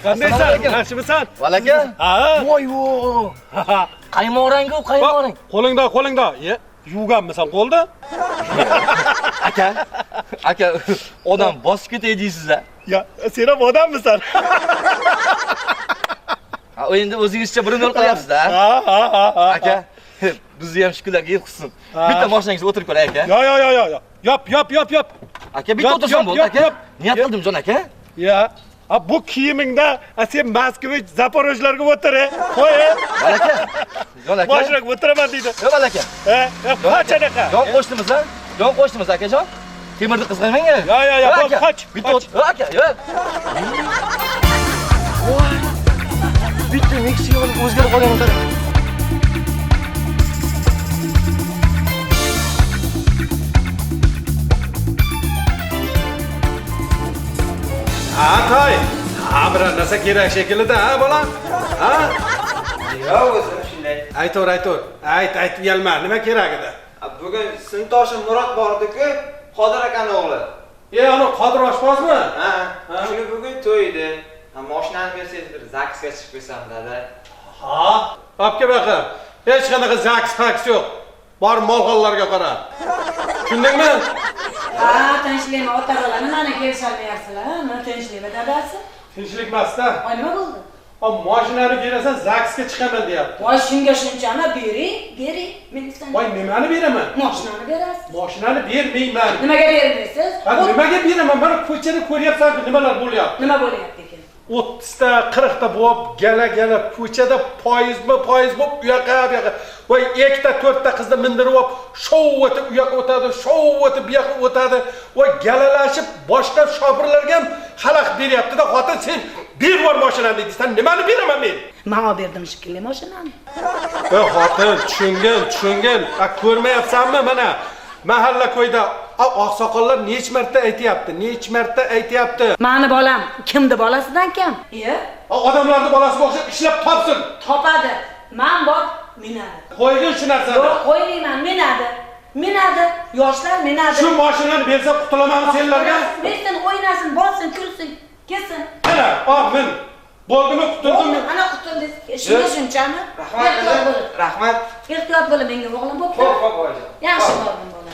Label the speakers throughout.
Speaker 1: qandaysan? Yaxshimisan?
Speaker 2: Valaka?
Speaker 1: Ha.
Speaker 2: Voy-voy. Qaymoqrang-ku, qaymoqrang.
Speaker 1: Qo'lingda. Yuvganmisan qo'lda?
Speaker 2: Aka, odam bosib ketay deysiz-a?
Speaker 1: Ya, sen ham odammisan?
Speaker 2: Ha, endi o'zingizcha birini yo'l qilyapsiz-da.
Speaker 1: Ha.
Speaker 2: Aka, bizni ham shukurlarga yetqizsin. Bitta mashinangizga o'tirib ko'ray aka.
Speaker 1: Yo. Yop.
Speaker 2: Aka, bitta o'tirsam bo'ldi aka. Niyat qildim jon aka.
Speaker 1: Ya. Bu kiyimingda sen Moskvich, Zaporojlarga o'tir. Qo'y.
Speaker 2: Valaka. Jon aka.
Speaker 1: Mashinaga o'tiraman deydi.
Speaker 2: Yo'q valaka.
Speaker 1: Qachanaqa?
Speaker 2: Jon qo'shdimiz-a? Jon qo'shdimiz akajon. Temirni qizg'amang.
Speaker 1: Yo, qoch.
Speaker 2: Bitta aka, yo'q. Voy. Bitta Meksikaning o'zgarib qolganini qarang.
Speaker 1: Toy. Bir narsa kerak shekilli-da, bola? Ha?
Speaker 3: Yo'q, o'zim shunday.
Speaker 1: Aytor. Ayt, uyalma. Nima kerak edi?
Speaker 3: Bugun sinfdoshim Murod bordi-ku, Qodir akaning o'g'li.
Speaker 1: Ana Qodir oshpozmi?
Speaker 3: Ha. Shuni bugun to'ydi. Mashinani bersangiz bir zaksga chiqib qo'ysam, dada.
Speaker 1: Ha? Obke baqa. Hech qanaqa zaks yo'q. Bor molxonlarga qara. Tushundingmi?
Speaker 4: Ha, tinchlikmi ota bola, nimani kelisholmayapsizlar? Nima tinchlikmi dadasi?
Speaker 1: Tinchlik emas-da.
Speaker 4: Voy, nima bo'ldi?
Speaker 1: Mashinani berasan, zaksga chiqaman deyapti.
Speaker 4: Voy, shunchami bering. Men istam.
Speaker 1: Voy, nimani beraman?
Speaker 4: Mashinani berasiz.
Speaker 1: Mashinani bermayman.
Speaker 4: Nimaga bermaysiz?
Speaker 1: Nimaga beraman? Mana ko'chada ko'ryapsan-ku, nimalar bo'lyapti?
Speaker 4: Nima bo'lyapti ekan?
Speaker 1: 30 ta, 40 ta bo'lib, gala ko'chada poyiz bo'lib, u yoqqa. Voy, 2 ta, 4 ta qizni mindirib olib, shov o'tib u yoqqa o'tadi, shov o'tib bu yoqqa o'tadi. Voy, galalashib boshqa shofirlarga ham xalaqit beryapti-da. Xotin, sen bervor mashinani deysan. Nimani beraman men?
Speaker 4: Men olib berdim shekilli mashinani.
Speaker 1: Xotin, tushungan. Ko'rmayapsanmi mana? Mahalla ko'yda oqsoqollar nech marta aytayapti?
Speaker 4: Mani bolam kimdi bolasidan kim?
Speaker 1: Odamlarning bolasiga o'xshab ishlab topsin.
Speaker 4: Topadi. Men bor, minadi.
Speaker 1: Qo'ygin shu narsani.
Speaker 4: Yo'q, qo'ymayman, minadi. Yoshlar minadi.
Speaker 1: Shu mashinani bersa qutulaman senlarga.
Speaker 4: Bersin, o'ynasin, bossin, kulsin, kelsin.
Speaker 1: Ana, min. Bo'ldimi, qutuldimmi?
Speaker 4: Ana qutuldingiz. Shunchami?
Speaker 3: Rahmat.
Speaker 4: Ehtiyot bo'ling menga o'g'lim bo'pti.
Speaker 3: Xo'p, oyijon.
Speaker 4: Yaxshi bordim bolam.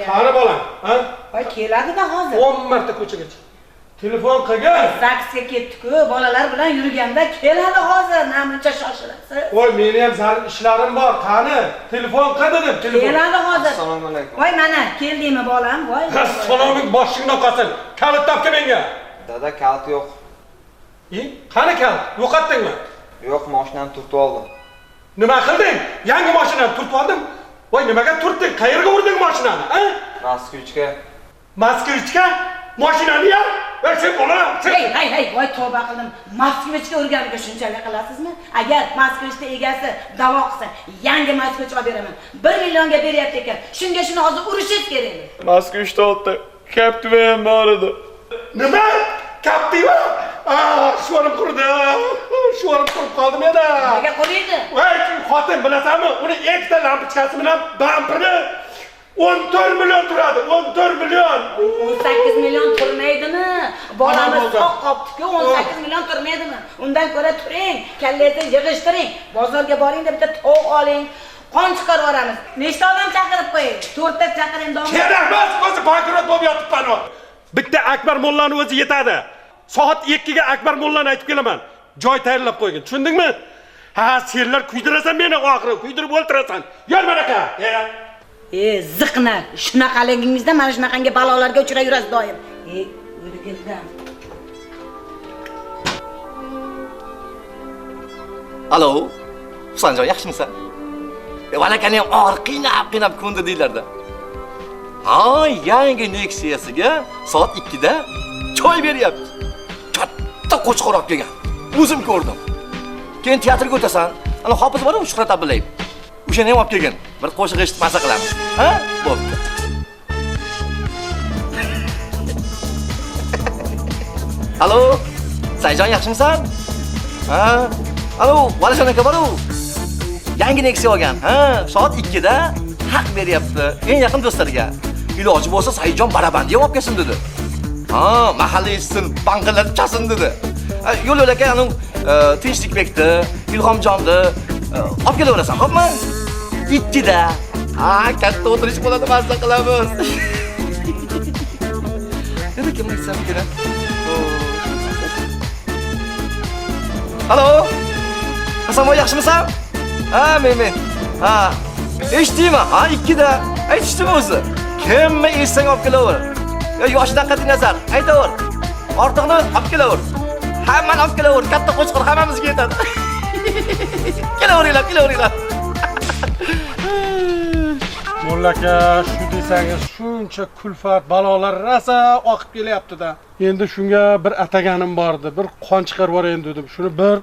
Speaker 1: Qani bolam, ha?
Speaker 4: Voy, keladi-da hozir.
Speaker 1: 10 marta ko'chaga chiq. Telefon qilgan.
Speaker 4: Zaksga ketdi-ku, bolalar bilan yurganda keladi hozir. Namuncha shoshilasiz.
Speaker 1: Voy, meni ham zarur ishlarim bor. Qani? Telefon qildim, telefon.
Speaker 4: Keladi hozir.
Speaker 3: Assalomu alaykum.
Speaker 4: Voy, mana, keldingmi bolam? Voy.
Speaker 1: Assalomu boshingdan qolsin. Kalit topga menga.
Speaker 3: Dada, kalit yo'q.
Speaker 1: Qani kalit? Yo'qotdingmi?
Speaker 3: Yo'q, mashinani turtib oldim.
Speaker 1: Nima qilding? Yangi mashinani turtib oldim. Voy, nimaga turtding? Qayerga urding mashinani, ha? Moskvichga? Mashinani ya? Voy, sen bola, sen.
Speaker 4: Hey, voy, tavba qildim. Moskvichga urganiga shunchalik qilasizmi? Agar Moskvichda egasi da'vo qilsa, yangi Moskvich olib beraman. 1 millionga beryapti ekan. Shuni hozir urishingiz kerakmi?
Speaker 3: Moskvichda oldi. Kaptiva ham bor edi.
Speaker 1: Nima? Kaptiva? Sho'rim qurdi. Sho'rim qurib qoldim edi.
Speaker 4: Nega quriydi?
Speaker 1: Voy, xotin bilasanmi? Uni ikkita lampochkasi bilan bampiri 14 million turadi. 14 million.
Speaker 4: 18 million turmaydimi? Bolamiz soq qopdi-ku, 18 million turmaydimi? Undan ko'ra turing, kallangizni yig'ishtiring. Bozorga boring-da bitta tovuq oling. Qon chiqarib olamiz. Nechta odam chaqirib qo'ying? 4 ta chaqiring domla.
Speaker 1: Kerak emas, o'zi bankrot bo'lib yotibman. Bitta Akbar mollani o'zi yetadi. Soat 2 ga Akbar mollani aytib kelaman. Joy tayyorlab qo'ygin. Tushundingmi? Ha, senlar kuydirasan meni oxiri, kuydirib o'ltirasan. Yur manaqa.
Speaker 4: Ziqna, shunaqaligingizda mana shunaqangi balolarga uchrayurasiz doim. O'rgildan.
Speaker 2: Alo, Husanjon, yaxshimisan? Valakani ham og'ir qiynab ko'ndi deylardi. Ha, yangi Nexia'siga soat 2 da choy beryapti. Katta qo'chqor olib kelgan. O'zim ko'rdim. Keyin teatrga o'tasan. Ana Hofiz bor-ku, Shuhrat Abdullayev. O'shani ham olib kelgin. Bir qo'shiq eshitib maza qilamiz. Ha? Bo'pti. Alo, Sayjon yaxshimisan? Ha? Alo, Valijon aka boru. Yangi Nexia olgan. Ha, soat 2 da haq beryapti. Eng yaqin do'stlariga. Iloji bo'lsa Sayjon barabandiga olib kelsin dedi. Ha, mahalla eshitsin, banqillatib chasin dedi. Yo'l aka, anu Tinchlikbekni, Ilhomjonni olib kelaverasan, xo'pmi? 2 da. Ha, katta o'tirish bo'ladi, mazza qilamiz. Nima kim aytsam kerak? Alo. Hasanboy yaxshimisan? Ha, men. Ha. Eshitdingmi? Ha, 2 da. Aytishdimi o'zi? Kimni eshitsang olib kelaver. Yoshidan qat'iy nazar, aytaver. Ortiqni olib kelaver. Hammani olib kelaver. Katta qo'chqor hammamizga yetadi. Kelaveringlar.
Speaker 1: Molla aka, shu desangiz shuncha kulfat, balolar rosa oqib kelyapti-da. Endi shunga bir ataganim bordi. Bir qon chiqarib yuborayin dedim. Shuni bir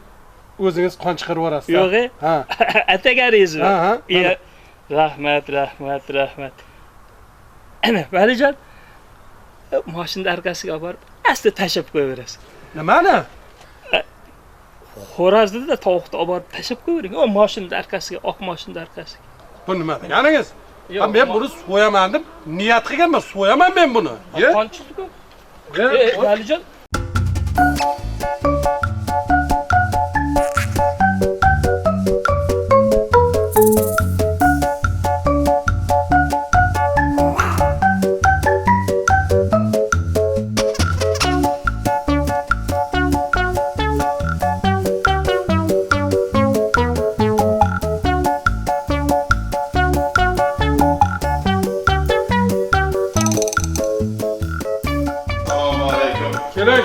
Speaker 1: o'zingiz qon chiqarib yuborasiz.
Speaker 5: Yo'q,
Speaker 1: ha.
Speaker 5: Atagaringizmi?
Speaker 1: Ha.
Speaker 5: Rahmat. Ana, Valijon. Mashina arkasiga olib borib, asta tashab qo'yaverasiz.
Speaker 1: Nimani?
Speaker 5: Xo'razni-da tovuqni olib borib tashab qo'yavering. O mashina arkasiga, oq mashina arkasiga.
Speaker 1: Bu nima deganingiz? Men buni so'yaman deb niyat qilganman. So'yaman men buni.
Speaker 5: Qon chiqdi-ku. Valijon.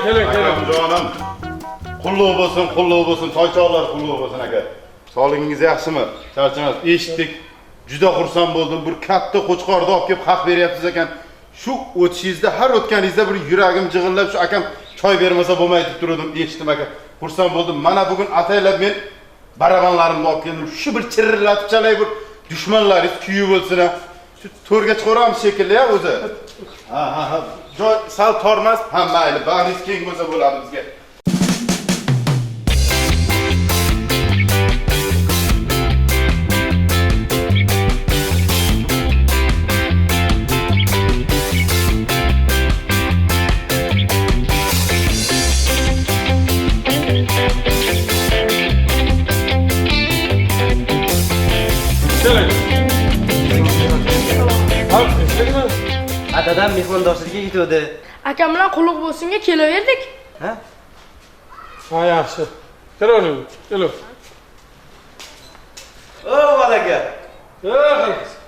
Speaker 1: Keling.
Speaker 6: Jonim. Qulluq bo'lsin, toychoqlar qulluq bo'lsin aka. Sog'ligingiz yaxshimi? Charchamas. Eshitdik. Juda xursand bo'ldim. Bir katta qo'chqorni olib kelib haq beryapsiz ekan. Shu o'tishingizda, har o'tganingizda bir yuragim jig'illab, shu akam choy bermasa bo'lmaydi deb turdim, eshitdim aka. Xursand bo'ldim. Mana bugun ataylab men barabanlarimni olib keldim. Shu bir chirillatib chalay, bir dushmanlaringiz kuyi bo'lsin. Shu to'rga chiqaramiz shekilli ya o'zi. Ha. Joy sal tormas, ha mayli, bag'ringiz keng bo'lsa bo'ladi bizga.
Speaker 3: Dadam mehmondoshlikka ketdi.
Speaker 7: Akam bilan qulluq bo'lsinga kelaverdik.
Speaker 3: Ha?
Speaker 1: Ha, yaxshi. Keling.
Speaker 2: O, malaka.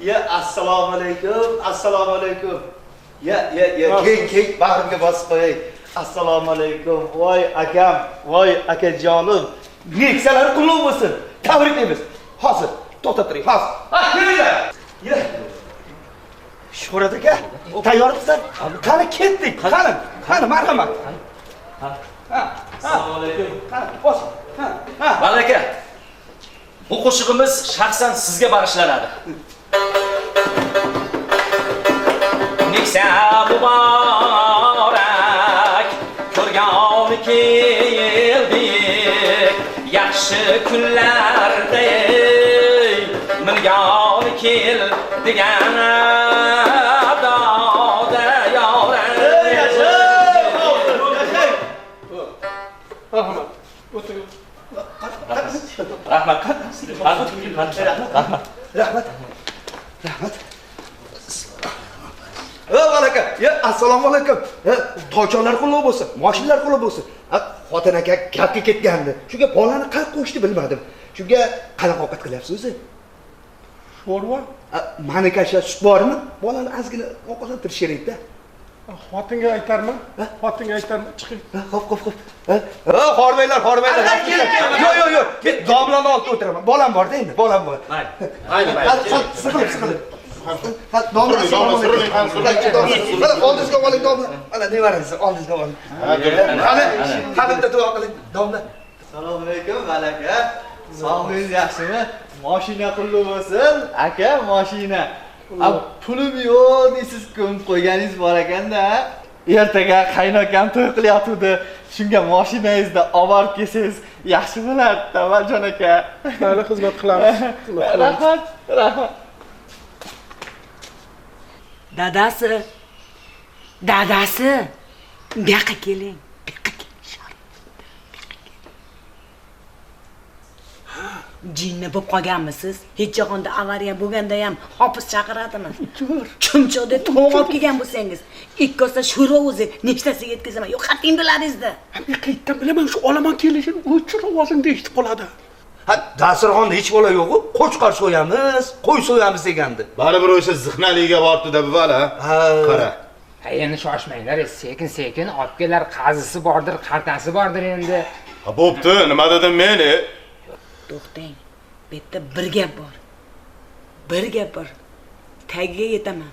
Speaker 1: Ya,
Speaker 2: Assalomu alaykum. Ya, keng bag'rimga bosib qo'yay. Assalomu alaykum. Voy akam, voy akajonim. Neksiyalar qulluq bo'lsin. Tabriklaymiz. Hozir, to'xtab turing. Hozir. Ha, kelinglar. Ya. Shuhrat aka, tayyormisiz? Qani ketdik. Qani marhamat.
Speaker 3: Assalomu alaykum.
Speaker 2: Qani, bos.
Speaker 8: Malaka, bu qo'shig'imiz shaxsan sizga bag'ishlanadi. Nexia muborak, ko'rgani keldik, yaxshi kunlarda mingani kel degan Rahmat.
Speaker 2: Malaka, ya assalomu alaykum. Toychoqlar qulluq bo'lsin, mashinalar qulluq bo'lsin. Xotin aka gapga ketgandi. Shunga bolani qayerga qo'yishni bilmadim. Shunga qanaqa ovqat qilyapsiz o'zi?
Speaker 1: sho'rva?
Speaker 2: Maniki shu sut bormi? Bolani ozgina ovqatlantirish kerak-da.
Speaker 1: Xotinga aytarman. Chiqing.
Speaker 2: Xo'p. Hormaylar. Yo'q. Men domlani olib o'tiraman. Bolam bor-da endi, bolam bor.
Speaker 8: Mayli.
Speaker 2: Siqilib. Domla. Oldingizga oling domla. Mana nevarangiz oldingizga oling. Qani bitta duo qiling domla.
Speaker 3: Assalomu alaykum, malaka. Sog'ligingiz yaxshimi?
Speaker 9: Mashina qulluq bo'lsin. Aka, mashina. Pulim yo'q deysiz, ko'mib qo'yganingiz bor ekanda. Ertaga qaynokam to'y qilyapti. Shunga mashinangizda olib borib kelsangiz yaxshi bo'lardi, Tavaljon aka.
Speaker 1: Mayli, xizmat qilamiz.
Speaker 9: Rahmat, rahmat.
Speaker 4: Dadasi. Bu yoqqa keling. Jinni bo'lib qolganmisiz? Hech yo'g'onda avariya bo'lganda ham hofiz chaqiradimi? Chumchoqda to'g'ri olib kelgan bo'lsangiz, ikki kosa sho'rva o'zi nechtasiga yetkazaman? Yo'q, qat'ing biladingizda.
Speaker 1: Qayerdan bilaman shu olomon kelishini o'chir ovozingni eshitib qoladi.
Speaker 10: Ha, dasturxonda hech bola yo'q-ku. Qo'chqor so'yamiz, qo'y so'yamiz degandi.
Speaker 6: Baribir o'sha ziqnaliga bordi-da buvala. Qara.
Speaker 11: Endi shoshmanglar, sekin olib kelar, qazisi bordir, qartasi bordir endi.
Speaker 6: Ha, bo'pti, nima dedim men?
Speaker 4: To'xtang. Bu yerda bir gap bor. Tagiga yetaman.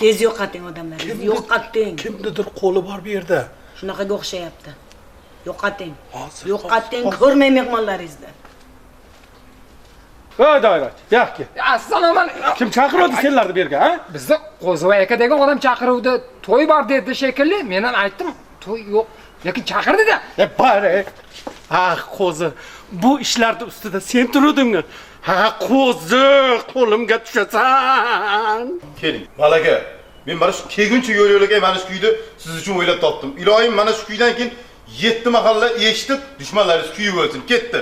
Speaker 4: Tez yo'qoting odamlaringizni, yo'qoting.
Speaker 1: Kimnidir qo'li bor bu yerda.
Speaker 4: Shunaqaga o'xshayapti. Yo'qoting. Yo'qoting, ko'rmay mehmonlaringizni.
Speaker 1: Voy doirach, yaxki.
Speaker 11: Assalomu alaykum.
Speaker 1: Kim chaqirdi senlarni bu yerga, ha?
Speaker 11: Bizda Qo'zvoy aka degan odam chaqiruvdi. To'y bor dedi shekilli. Men ham aytdim, to'y yo'q, lekin chaqirdi-da.
Speaker 1: Bari. Ha, qo'zi. Bu ishlarda ustida sen turuvdingmi? Ha, qo'zi, qo'limga tushasan.
Speaker 6: Keling, malaka. Men mana shu kelguncha yo'l-yo'laga mana shu kuyni siz uchun o'ylab topdim. Iloyim, mana shu kuydan keyin 7 mahalla eshitib, dushmanlaringiz kuyib o'lsin. Ketdi.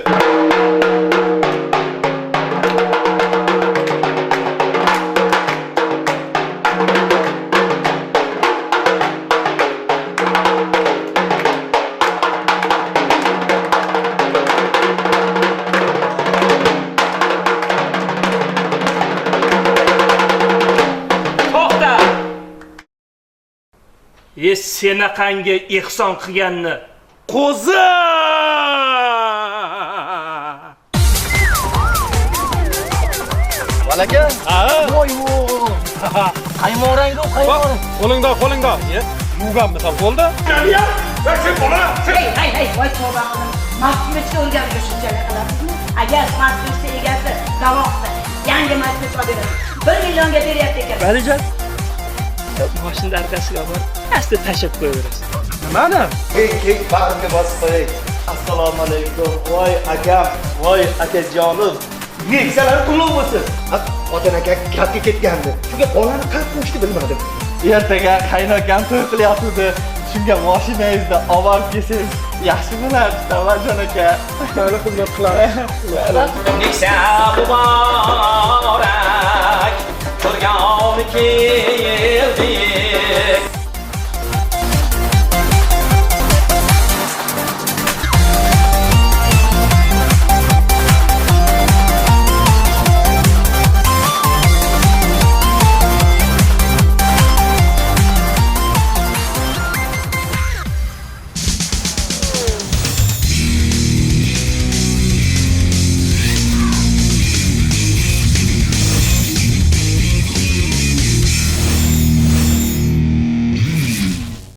Speaker 5: Senaqangi ehson qilganni qo'zi!
Speaker 2: Malaka? Voy. Qaymorangda, qaymorang.
Speaker 1: Qo'lingda. Yuvganmisan bo'ldi?
Speaker 4: Hey, voy tavba qilin. Masjidga o'rganishga shunchalik qilasizmi? Agar masjidning egasi davoqsa, yangi masjid beradi. 1 millionga beryapti ekan.
Speaker 5: Valijon, mashina arkasiga borib, asta tashab qo'yaverasiz.
Speaker 1: Nimani?
Speaker 9: Kek bag'rimga bosib qo'ying. Assalomu alaykum. Voy akam, voy akajonim.
Speaker 10: Neksalar qulluq bo'lsin. Ota aka katta ketgandi. Shunga bolani qanday qo'shdi bilmadim.
Speaker 9: Ertaga qaynokam to'y qilyapti. Shunga mashinangizda olib borib kelsangiz yaxshi bo'lardi, Tavaljon aka.
Speaker 1: Mayli, xizmat qilamiz.
Speaker 8: Neksa muborak, ko'rgani